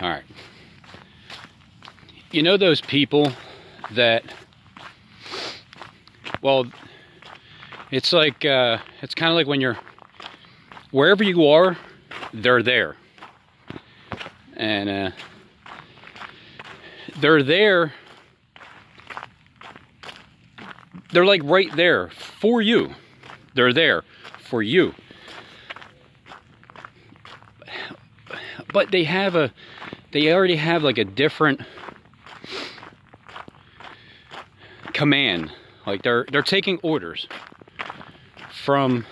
All right. You know those people that, well, it's like, it's kind of like when you're, wherever you are, they're there. And they're there, they're like right there for you. They're there for you. But they already have like a different command. Like they're taking orders from,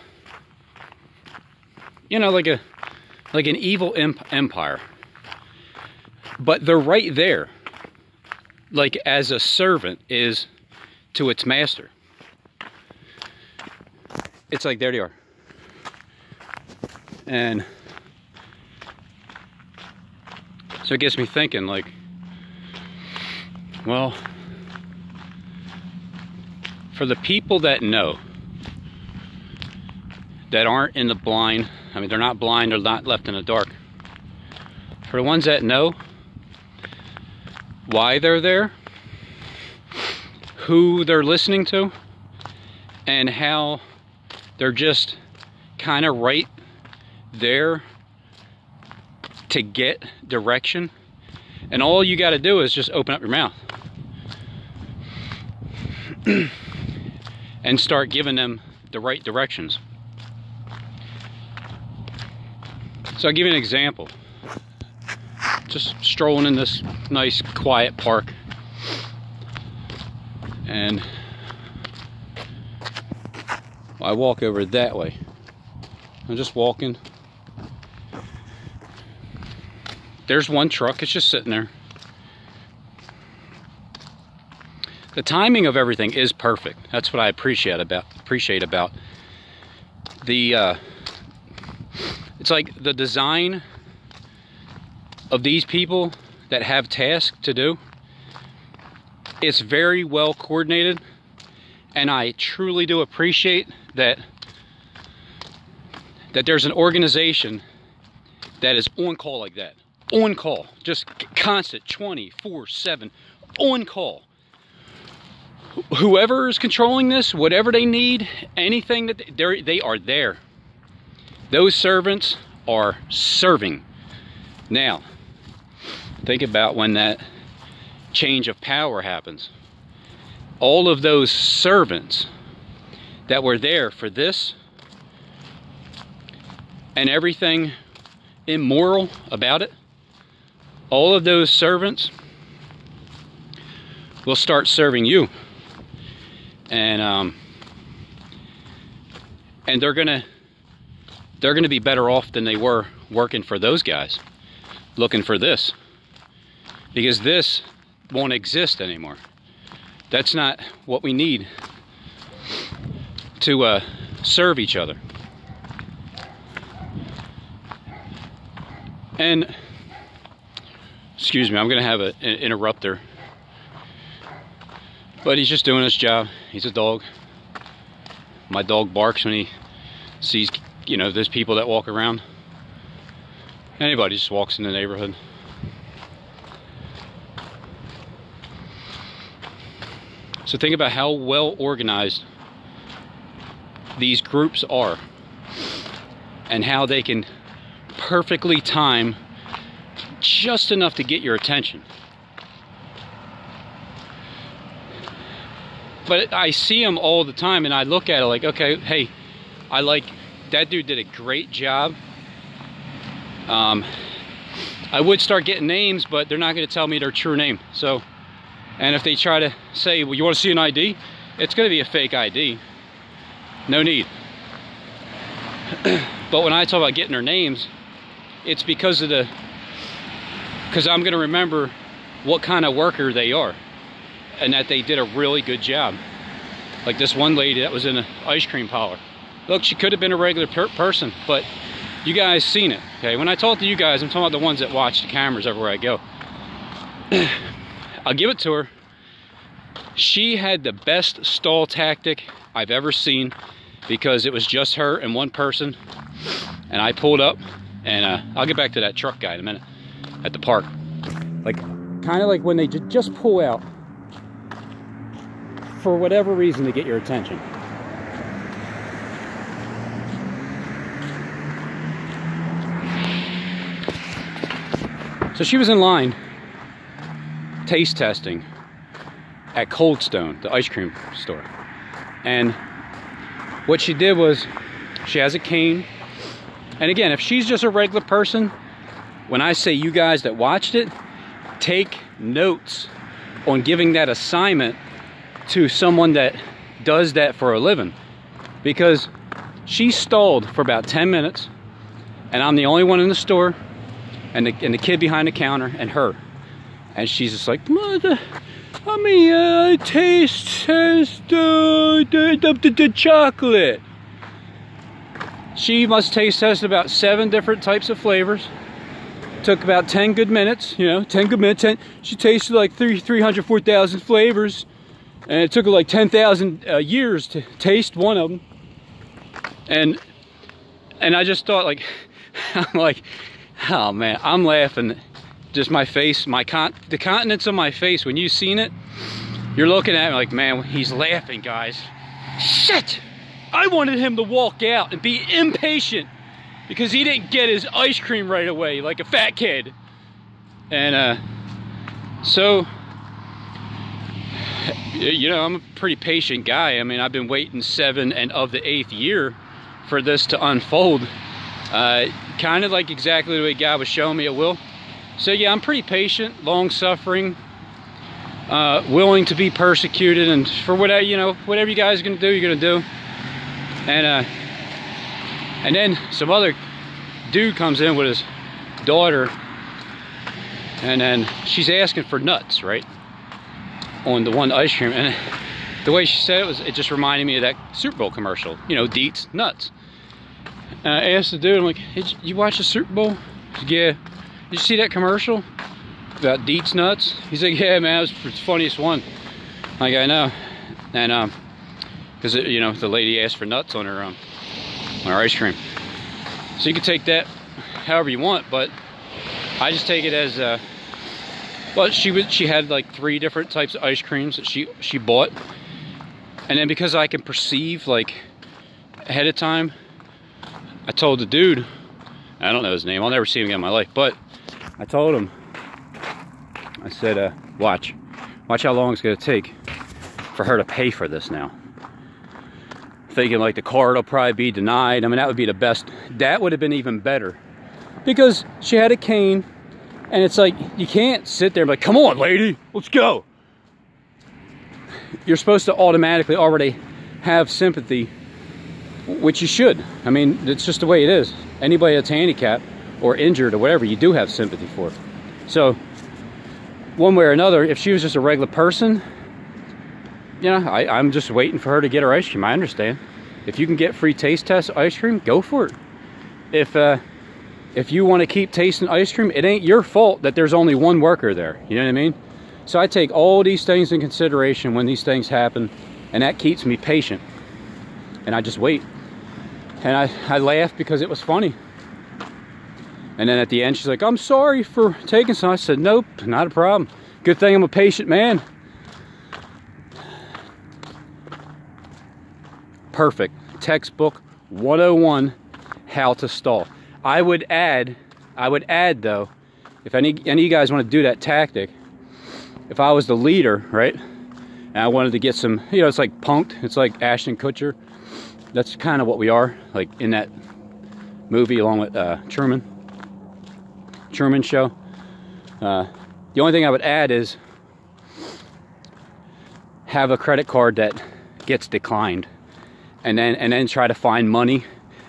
you know, like an evil empire. But they're right there, like as a servant is to its master. It's like, there they are. And so it gets me thinking, like, well, for the people that know, that aren't in the blind, I mean, they're not blind, they're not left in the dark. For the ones that know why they're there, who they're listening to, and how they're just kind of right there to get direction, and all you got to do is just open up your mouth and start giving them the right directions. So I'll give you an example. Just strolling in this nice quiet park, and I walk over that way. I'm just walking. There's one truck, it's just sitting there. The timing of everything is perfect. That's what I appreciate about the it's like the design of these people that have tasks to do. It's very well coordinated, and I truly do appreciate that there's an organization that is on call like that. On call, just constant 24/7 on call. Whoever is controlling this, whatever they need, anything that they are there. Those servants are serving. Now, think about when that change of power happens. All of those servants that were there for this and everything immoral about it, all of those servants will start serving you. And they're gonna be better off than they were working for those guys, looking for this, because this won't exist anymore. That's not what we need to serve each other. And excuse me, I'm gonna have an interrupter, but he's just doing his job. He's a dog. My dog barks when he sees, you know, there's people that walk around. Anybody just walks in the neighborhood. So think about how well organized these groups are, and how they can perfectly time just enough to get your attention. But I see them all the time, and I look at it like, okay, hey, I like, that dude did a great job. I would start getting names, but they're not going to tell me their true name. So, and if they try to say, well, you want to see an ID? It's going to be a fake ID. No need. But when I talk about getting their names, it's because I'm going to remember what kind of worker they are, and that they did a really good job. Like this one lady that was in an ice cream parlor. Look, she could have been a regular person, but you guys seen it, okay? When I talk to you guys, I'm talking about the ones that watch the cameras everywhere I go. I'll give it to her. She had the best stall tactic I've ever seen, because it was just her and one person. And I pulled up, and I'll get back to that truck guy in a minute. at the park. Like, kind of like when they just pull out for whatever reason to get your attention. So she was in line taste testing at Cold Stone, the ice cream store. And what she did was, she has a cane. And again, if she's just a regular person, when I say you guys that watched it, take notes on giving that assignment to someone that does that for a living. Because she stalled for about 10 minutes, and I'm the only one in the store, and the kid behind the counter, and her. And she's just like, Mother, let me taste the chocolate. She must taste test about 7 different types of flavors. Took about 10 good minutes, you know, 10 good minutes. She tasted like 304,000 flavors. And it took her like 10,000 years to taste one of them. And I just thought, like, I'm like, oh man, I'm laughing. Just my face, the countenance of my face, when you've seen it, you're looking at me like, man, he's laughing, guys. Shit! I wanted him to walk out and be impatient because he didn't get his ice cream right away like a fat kid. And so, you know, I'm a pretty patient guy. I mean, I've been waiting 7 and of the 8th year for this to unfold. Kind of like exactly the way God was showing me it will. So yeah, I'm pretty patient, long-suffering, willing to be persecuted, and for whatever, you know, whatever you guys are gonna do, you're gonna do. And then some other dude comes in with his daughter, and then she's asking for nuts, right, on the one ice cream. And the way she said it was, it just reminded me of that Super Bowl commercial, you know, Deets nuts. And I asked the dude, I'm like, hey, you watch the Super Bowl? He said, yeah. Did you see that commercial about Deets nuts? He's like, yeah, man, it was the funniest one. Like, I know. And because you know, the lady asked for nuts on her ice cream. So you can take that however you want, but I just take it as well, she had like 3 different types of ice creams that she bought, and then because I can perceive like ahead of time, I told the dude, I don't know his name, I'll never see him again in my life, but I told him, I said, watch how long it's gonna take for her to pay for this now. Thinking like the card will probably be denied. I mean, that would be the best. That would have been even better, because she had a cane, and it's like, you can't sit there and be like, come on lady, let's go. You're supposed to automatically already have sympathy, which you should. I mean, it's just the way it is. Anybody that's handicapped or injured or whatever, you do have sympathy for. So one way or another, if she was just a regular person, you know, I'm just waiting for her to get her ice cream. I understand. If you can get free taste test ice cream, go for it. If you want to keep tasting ice cream, it ain't your fault that there's only one worker there. You know what I mean? So I take all these things in consideration when these things happen, and that keeps me patient. And I just wait. And I laugh because it was funny. And then at the end, she's like, I'm sorry for taking some. I said, nope, not a problem. Good thing I'm a patient man. Perfect. Textbook 101, how to stall. I would add though, if any of you guys want to do that tactic, if I was the leader, right, and I wanted to get some, you know, it's like Punk'd, it's like Ashton Kutcher. That's kind of what we are, like in that movie along with Truman Show. The only thing I would add is have a credit card that gets declined, and then try to find money,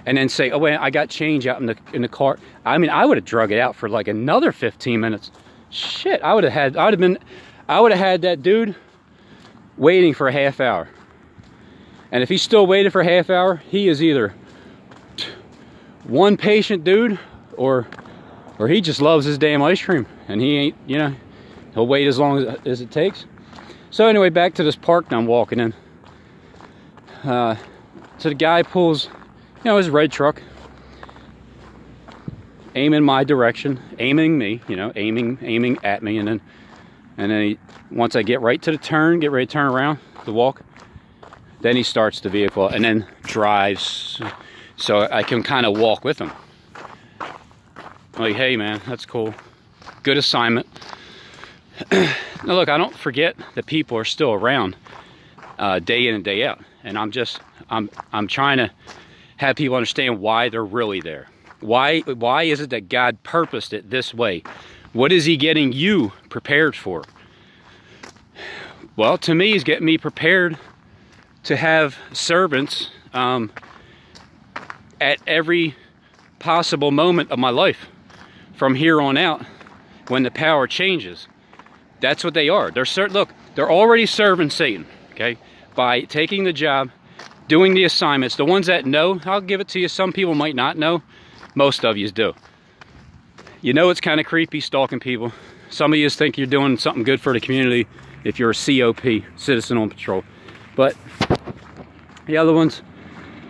and then say, oh wait, I got change out in the car. I mean, I would have drug it out for like another 15 minutes. Shit, I would have had that dude waiting for a half hour. And if he still waited for a half hour, he is either one patient dude, or he just loves his damn ice cream, and he ain't, you know, he'll wait as long as it takes. So anyway, back to this park that I'm walking in. So the guy pulls, you know, his red truck, aiming my direction, aiming me, you know, aiming at me, and then once I get right to the turn, get ready to turn around to walk, then he starts the vehicle and then drives, so I can kind of walk with him. I'm like, hey man, that's cool, good assignment. Now look, I don't forget that people are still around day in and day out, and I'm trying to have people understand why they're really there. Why is it that God purposed it this way? What is he getting you prepared for? Well, to me, he's getting me prepared to have servants at every possible moment of my life from here on out when the power changes. That's what they are. Look, they're already serving Satan, okay? By taking the job, doing the assignments. The ones that know, I'll give it to you. Some people might not know. Most of you do. You know it's kind of creepy stalking people. Some of you think you're doing something good for the community if you're a COP, Citizen on Patrol. But the other ones,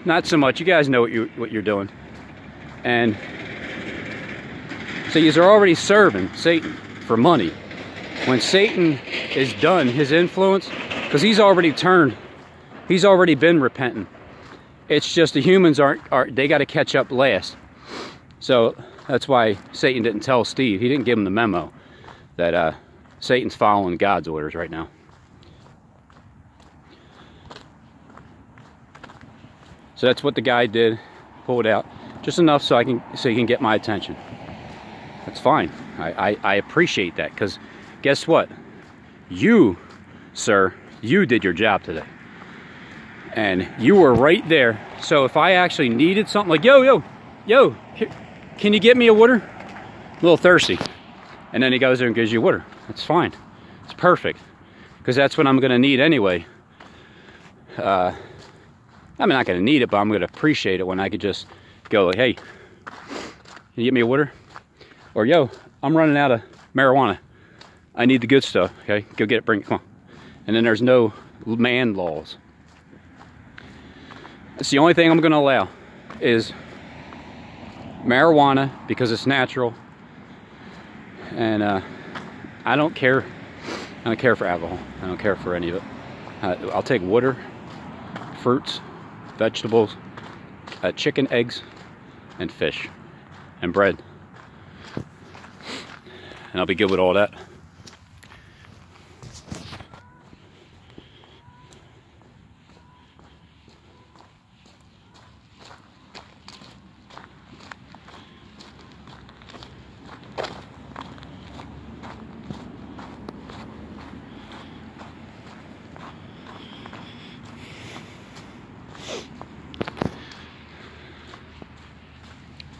not so much. You guys know what you're doing. And so you're already serving Satan for money. When Satan is done his influence, because he's already turned, he's already been repentant. It's just the humans they got to catch up last. So that's why Satan didn't tell Steve. He didn't give him the memo that Satan's following God's orders right now. So that's what the guy did, pulled out just enough so he can get my attention. That's fine. I appreciate that, because guess what? You, sir, you did your job today. And you were right there. So if I actually needed something, like, yo, can you get me a water? A little thirsty. And then he goes there and gives you water. That's fine. It's perfect. Because that's what I'm going to need anyway. I'm not going to need it, but I'm going to appreciate it when I could just go, like, hey, can you get me a water? Or, yo, I'm running out of marijuana. I need the good stuff, okay? Go get it, bring it, come on. And then there's no man laws. That's the only thing I'm going to allow is marijuana, because it's natural. And I don't care. I don't care for alcohol. I don't care for any of it. I'll take water, fruits, vegetables, chicken, eggs, and fish, and bread. And I'll be good with all that.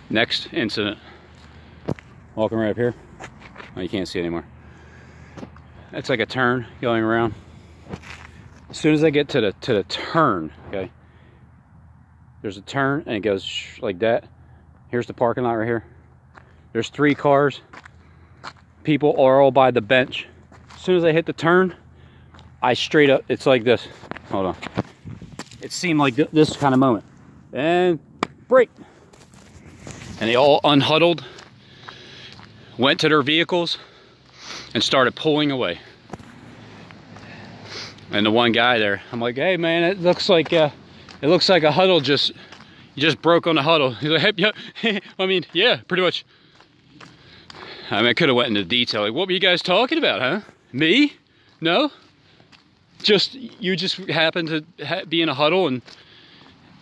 Next incident, walking right up here. Oh, you can't see anymore. It's like a turn going around. As soon as I get to the turn, okay, there's a turn and it goes like that. Here's the parking lot right here. There's 3 cars. People are all by the bench. As soon as I hit the turn, I straight up, it's like this. Hold on. It seemed like this kind of moment. And brake. And they all unhuddled, went to their vehicles, and started pulling away. And the one guy there, I'm like, hey man, it looks like a huddle you just broke on the huddle. He's like, hey, yeah. I mean, yeah, pretty much. I mean, I could have went into detail. Like, what were you guys talking about, huh? Me? No? You just happened to be in a huddle, and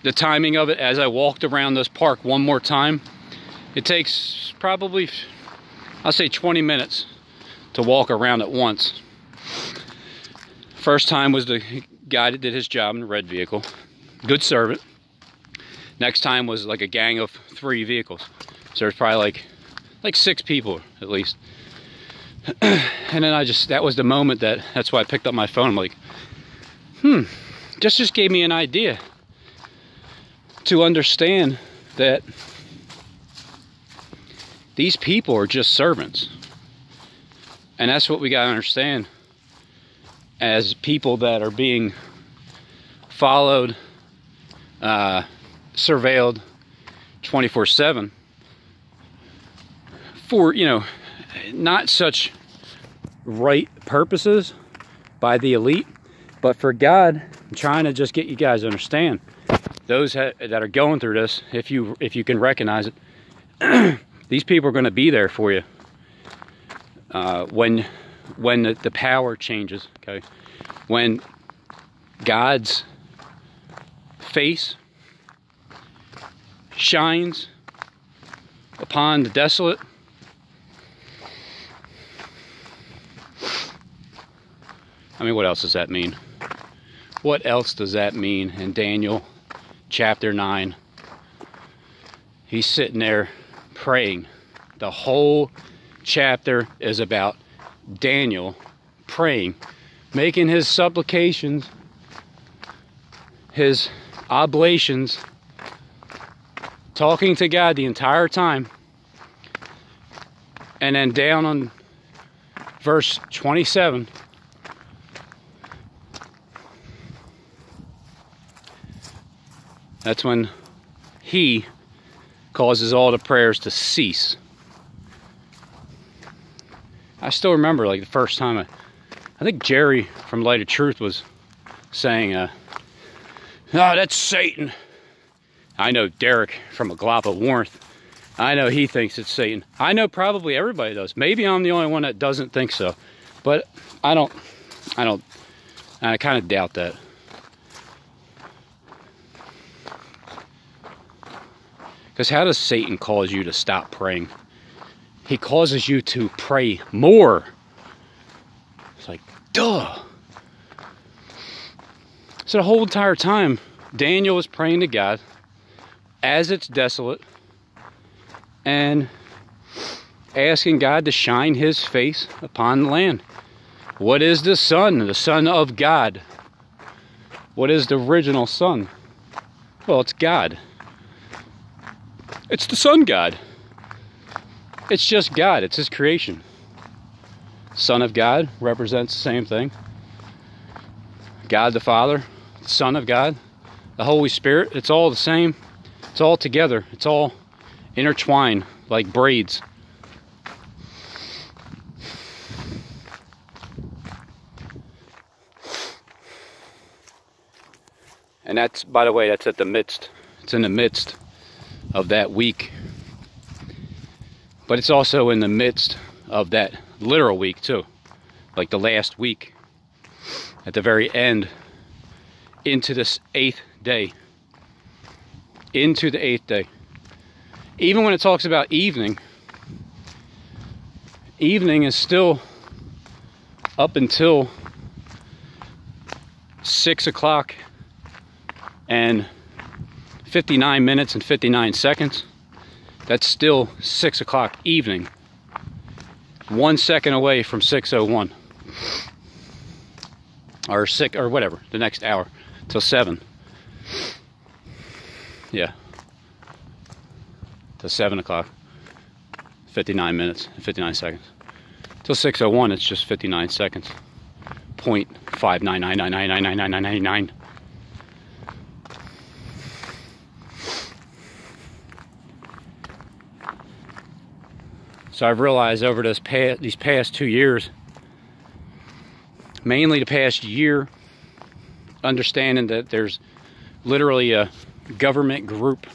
the timing of it, as I walked around this park one more time, it takes probably, I'll say 20 minutes to walk around at once. First time was the guy that did his job in the red vehicle. Good servant. Next time was like a gang of 3 vehicles. So there's probably like 6 people at least. And then that was the moment that's why I picked up my phone. I'm like, just gave me an idea to understand that these people are just servants. And that's what we got to understand as people that are being followed, surveilled 24/7. for, you know, not such right purposes by the elite, but for God. I'm trying to just get you guys to understand, those that are going through this, if you can recognize it, these people are going to be there for you when the power changes. Okay, when God's face shines upon the desolate. I mean, what else does that mean? What else does that mean? In Daniel chapter 9, he's sitting there praying. The whole chapter is about Daniel praying, making his supplications, his oblations, talking to God the entire time. And then down on verse 27, that's when he causes all the prayers to cease. I still remember, like, the first time I think Jerry from Light of Truth was saying, oh, that's Satan. I know Derek from Aglapa Warmth, I know he thinks it's Satan. I know probably everybody does. Maybe I'm the only one that doesn't think so. But I kind of doubt that. Because how does Satan cause you to stop praying? He causes you to pray more. It's like, duh. So the whole entire time, Daniel was praying to God as it's desolate and asking God to shine his face upon the land. What is the sun? The Son of God. What is the original sun? Well, it's God. It's the sun God. It's just God. It's his creation. Son of God represents the same thing. God the Father, the Son of God, the Holy Spirit, it's all the same. It's all together. It's all intertwined like braids. And that's, by the way, that's it's in the midst of that week. But it's also in the midst of that literal week too. Like the last week. At the very end. Into this 8th day. Into the 8th day. Even when it talks about evening. Evening is still up until 6 o'clock and 59 minutes and 59 seconds. That's still 6 o'clock evening. 1 second away from 6:01. Or 6, or whatever, the next hour, till 7. Yeah. Till 7 o'clock. 59 minutes and 59 seconds. Till 6:01, it's just 59 seconds. 0.59999999999. So I've realized over these past 2 years, mainly the past year, understanding that there's literally a government group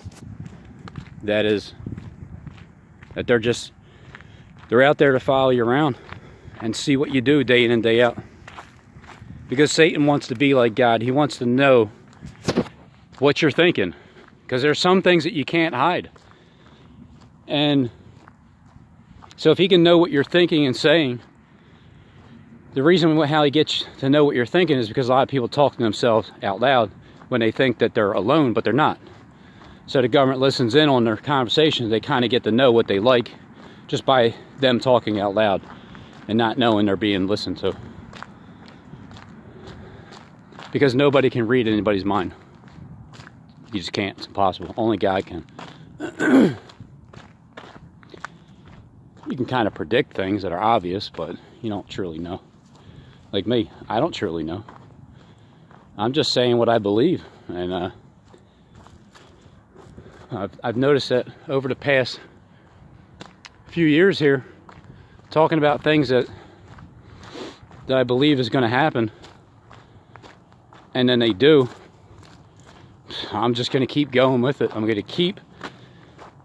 that they're out there to follow you around and see what you do day in and day out. Because Satan wants to be like God. He wants to know what you're thinking. Because there's some things that you can't hide. And so if he can know what you're thinking and saying, the reason how he gets to know what you're thinking is because a lot of people talk to themselves out loud when they think that they're alone, but they're not. So the government listens in on their conversations. They kind of get to know what they like just by them talking out loud and not knowing they're being listened to. Because nobody can read anybody's mind. You just can't. It's impossible. Only God can. You can kind of predict things that are obvious, but you don't truly know. Like me, I don't truly know. I'm just saying what I believe. And I've noticed that over the past few years here talking about things that I believe is going to happen, and then they do. I'm just going to keep going with it. I'm going to keep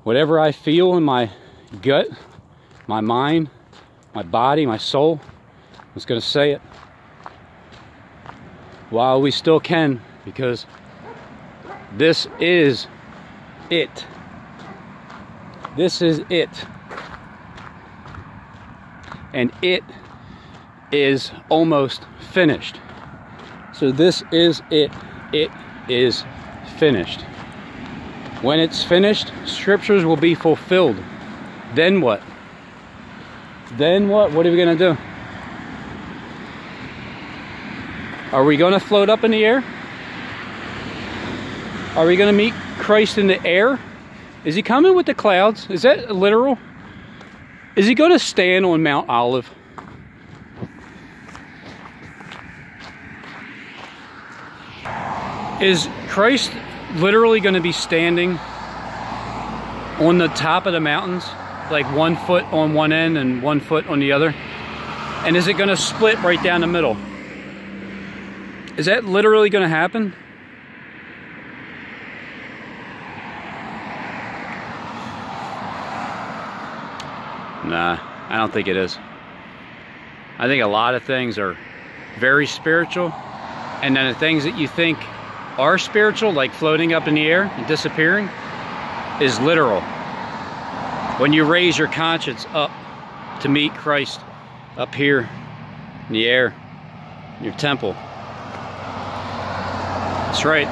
whatever I feel in my gut, my mind, my body, my soul. I'm just going to say it while we still can, because this is it. This is it. And it is almost finished. So this is it. It is finished. When it's finished, scriptures will be fulfilled. Then what? Then what? What are we going to do? Are we going to float up in the air? Are we going to meet Christ in the air? Is he coming with the clouds? Is that literal? Is he going to stand on Mount Olive? Is Christ literally going to be standing on the top of the mountains, like 1 foot on one end and 1 foot on the other? And is it going to split right down the middle? Is that literally going to happen? Nah, I don't think it is. I think a lot of things are very spiritual, and then the things that you think are spiritual, like floating up in the air and disappearing, is literal. When you raise your conscience up to meet Christ up here in the air, in your temple. That's right.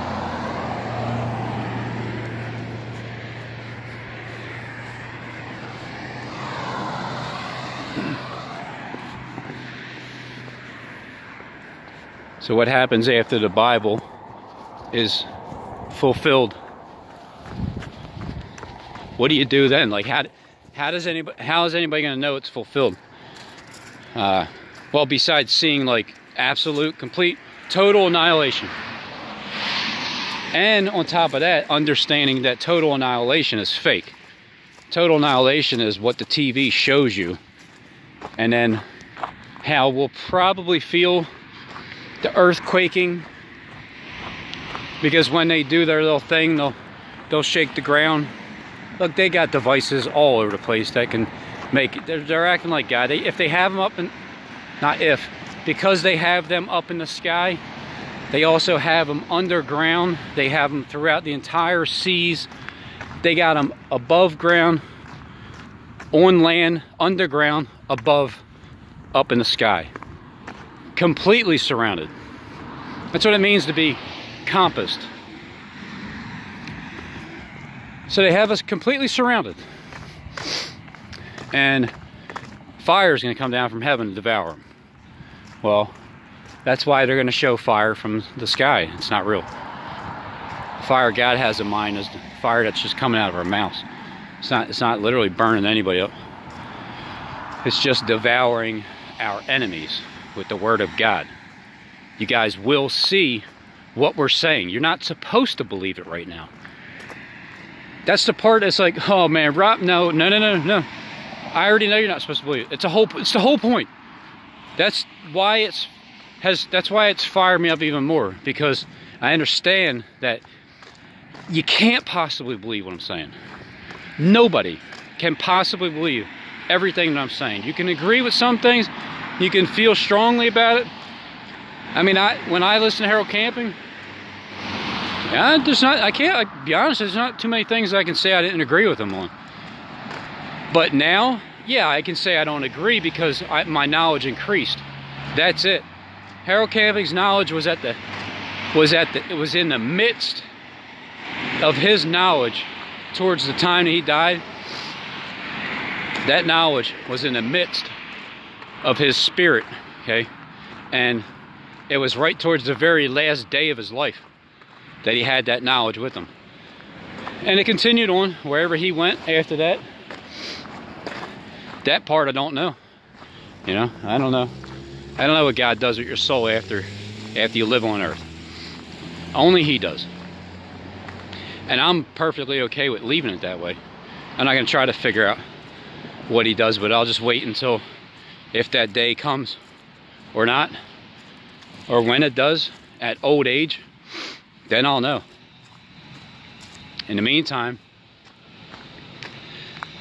So what happens after the Bible is fulfilled? What do you do then? Like how is anybody going to know it's fulfilled? Well, besides seeing like absolute, complete, total annihilation. And on top of that, understanding that total annihilation is fake. Total annihilation is what the TV shows you. And then how we'll probably feel the earth quaking, because when they do their little thing, they'll shake the ground. Look, they got devices all over the place that can make it. They're acting like God. If they have them up in, because they have them up in the sky, they also have them underground. They have them throughout the entire seas. They got them above ground, on land, underground, above, up in the sky. Completely surrounded. That's what it means to be compassed. So they have us completely surrounded. And fire is going to come down from heaven to devour them. Well, that's why they're going to show fire from the sky. It's not real. The fire God has in mind is the fire that's just coming out of our mouths. It's not literally burning anybody up. It's just devouring our enemies with the word of God. You guys will see what we're saying. You're not supposed to believe it right now. That's the part that's like, oh man, Rob, no. I already know you're not supposed to believe it. It's the whole point. That's why it's fired me up even more, because I understand that you can't possibly believe what I'm saying. Nobody can possibly believe everything that I'm saying. You can agree with some things, you can feel strongly about it. I mean, when I listen to Harold Camping, I can't be honest, there's not too many things I can say I didn't agree with him on. But now, yeah, I can say I don't agree because my knowledge increased. That's it. Harold Camping's knowledge was in the midst of his knowledge towards the time that he died. That knowledge was in the midst of his spirit, okay? And it was right towards the very last day of his life that he had that knowledge with him. And it continued on wherever he went after that. That part I don't know. You know, I don't know. I don't know what God does with your soul after you live on earth. Only he does. And I'm perfectly okay with leaving it that way. I'm not going to try to figure out what he does, but I'll just wait until if that day comes or not, or when it does at old age, then I'll know. In the meantime,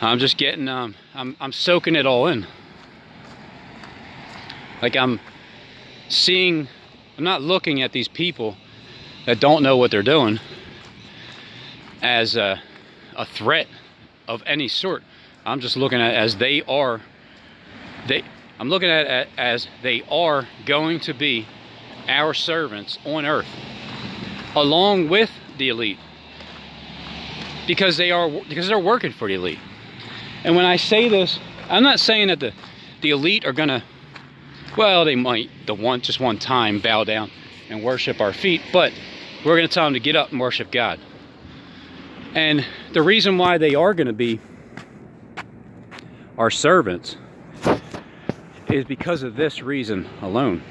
I'm just getting I'm soaking it all in. Like I'm not looking at these people that don't know what they're doing as a threat of any sort. I'm just looking at it as they are. I'm looking at it as they are going to be our servants on earth, along with the elite, because they're working for the elite. And when I say this, I'm not saying that the elite are gonna, well, they might just one time bow down and worship our feet, but we're gonna tell them to get up and worship God. And the reason why they are gonna be our servants is because of this reason alone.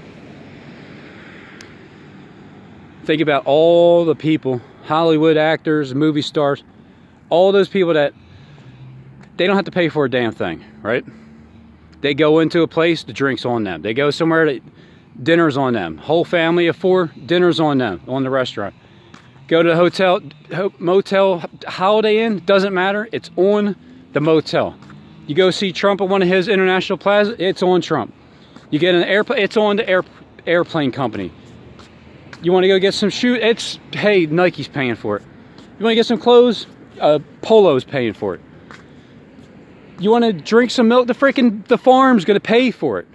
Think about all the people, Hollywood actors, movie stars, all those people that they don't have to pay for a damn thing, right? They go into a place, the drink's on them. They go somewhere, dinner's on them. Whole family of 4, dinner's on them, on the restaurant. Go to the hotel, motel, Holiday Inn, doesn't matter, it's on the motel. You go see Trump at one of his international plazas, it's on Trump. You get an airplane, it's on the airplane company. You want to go get some shoes, it's, hey, Nike's paying for it. You want to get some clothes, Polo's paying for it. You want to drink some milk, the farm's going to pay for it.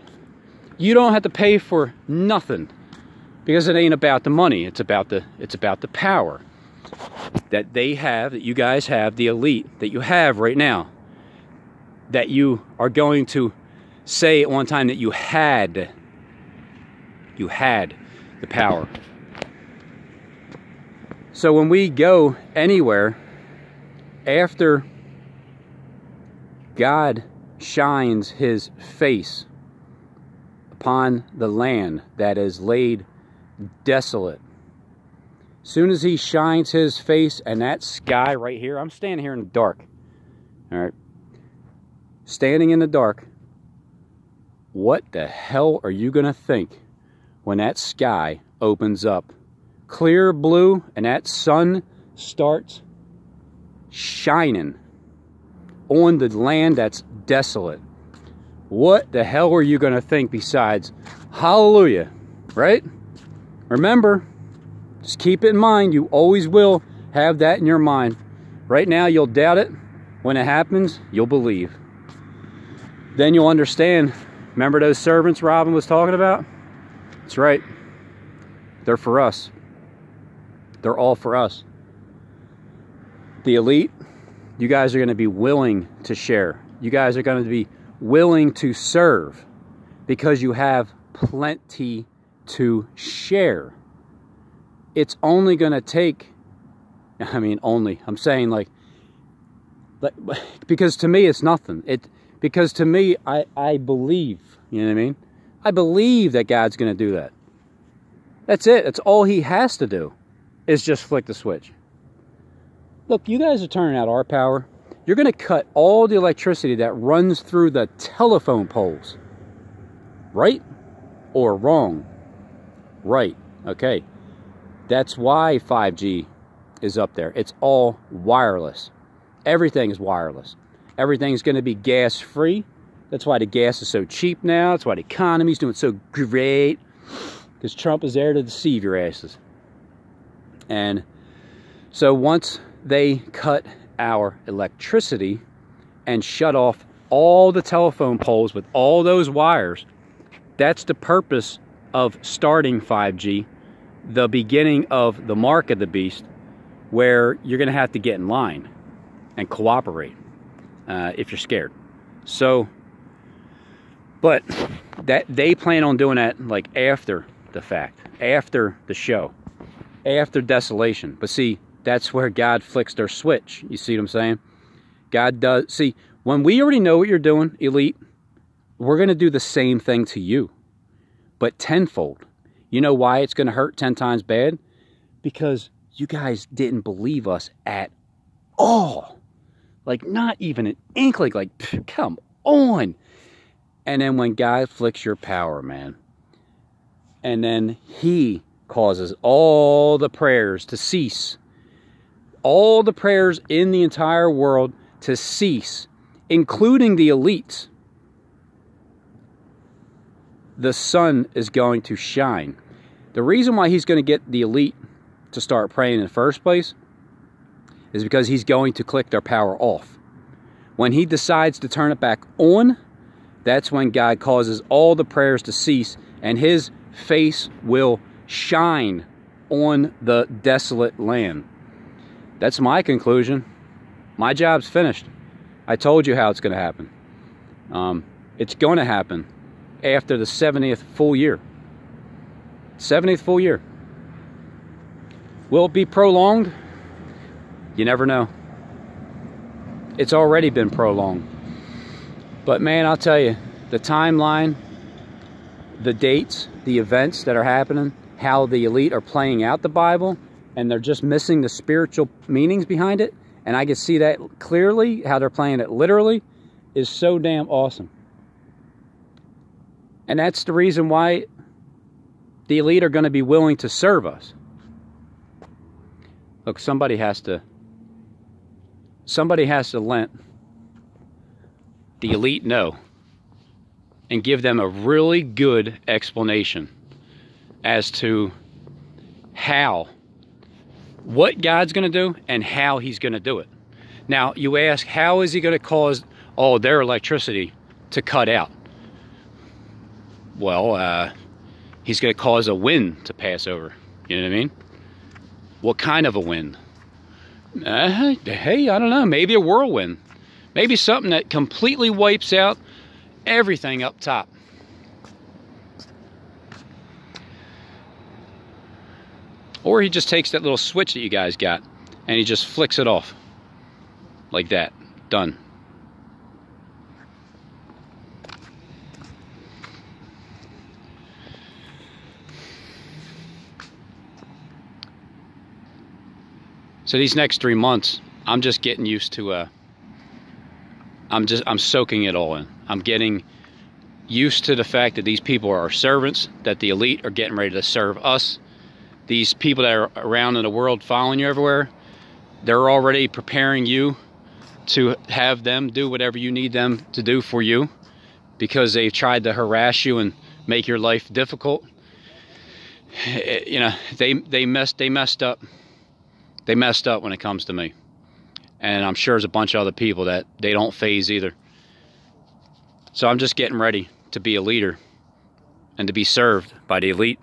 You don't have to pay for nothing, because it ain't about the money, it's about the power that they have, that you guys have, the elite that you have right now, that you are going to say at one time that you had the power. So when we go anywhere, after God shines his face upon the land that is laid desolate, soon as he shines his face, and that sky right here, I'm standing here in the dark, all right, standing in the dark, what the hell are you gonna think when that sky opens up clear blue and that sun starts shining on the land that's desolate? What the hell are you gonna think besides hallelujah, right? Remember, just keep it in mind, you always will have that in your mind. Right now you'll doubt it. When it happens, you'll believe. Then you'll understand. Remember those servants Robin was talking about? That's right. They're for us. They're all for us. The elite, you guys are going to be willing to share. You guys are going to be willing to serve because you have plenty to share. It's only going to take, I'm saying like, because to me it's nothing. Because to me, I believe, you know what I mean? I believe that God's going to do that. That's it. That's all he has to do, is just flick the switch. Look, you guys are turning out our power. You're going to cut all the electricity that runs through the telephone poles. Right or wrong? Right. Okay. That's why 5G is up there. It's all wireless. Everything is wireless. Everything's going to be gas-free. That's why the gas is so cheap now. That's why the economy's doing so great. Because Trump is there to deceive your asses. And so once they cut our electricity and shut off all the telephone poles with all those wires, that's the purpose of starting 5G, the beginning of the mark of the beast, where you're going to have to get in line and cooperate. If you're scared. So, but that they plan on doing that like after the fact, after the show, after desolation. But see, that's where God flicks their switch. You see what I'm saying? God does. See, when we already know what you're doing, elite, we're going to do the same thing to you, but tenfold. You know why it's going to hurt 10 times bad? Because you guys didn't believe us at all. Like, not even an inkling. Like, come on. And then when God flicks your power, man, and then he causes all the prayers to cease, all the prayers in the entire world to cease, including the elites, the sun is going to shine. The reason why he's going to get the elite to start praying in the first place is because he's going to click their power off. When he decides to turn it back on, that's when God causes all the prayers to cease, and his face will shine on the desolate land. That's my conclusion. My job's finished. I told you how it's going to happen. It's going to happen after the 70th full year. 70th full year. Will it be prolonged? You never know. It's already been prolonged. But man, I'll tell you, the timeline, the dates, the events that are happening, how the elite are playing out the Bible, and they're just missing the spiritual meanings behind it, and I can see that clearly, how they're playing it literally, is so damn awesome. And that's the reason why the elite are going to be willing to serve us. Look, somebody has to let the elite know and give them a really good explanation as to what God's going to do and how he's going to do it. Now, you ask, how is he going to cause all their electricity to cut out? Well, he's going to cause a wind to pass over. You know what I mean? What kind of a wind? Hey, I don't know. Maybe a whirlwind. Maybe something that completely wipes out everything up top. Or he just takes that little switch that you guys got and he just flicks it off. Like that. Done. So these next 3 months, I'm just getting used to, I'm soaking it all in. I'm getting used to the fact that these people are our servants, that the elite are getting ready to serve us. These people that are around in the world following you everywhere, they're already preparing you to have them do whatever you need them to do for you, because they've tried to harass you and make your life difficult. You know, they messed up. They messed up when it comes to me. And I'm sure there's a bunch of other people that they don't faze either. So I'm just getting ready to be a leader and to be served by the elite.